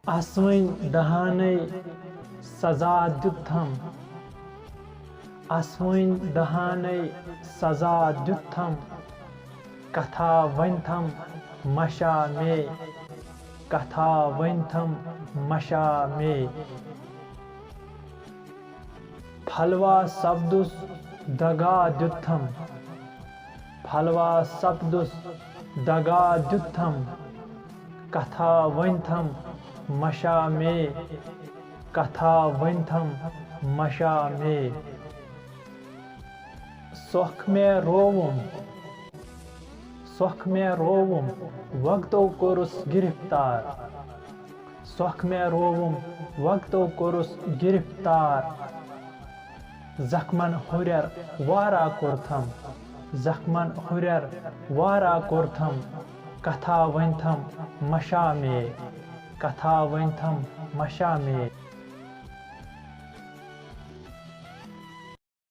आसवैं दहाने सजा द्युत्थम, आसवैं दहाने सजा द्युत्थम, कथा वंथम मशा में, कथा वंथम मशा में। फलवा सब्दुस दगा द्युत्थम, फलवा सब्दुस दगा द्युत्थम, कथा वंथम मशा में, कथा वंथम मशा में। सोख में रोवुम, सोख में रोवुम वक्तो कोरुस गिरफ्तार, सोख में रोवुम वक्तो कोरुस गिरफ्तार। जख्मन हुरर वारा कोरथम, जख्मन हुरर वारा कोरथम, कथा वंथम मशा में, कथा वंथम मशा में।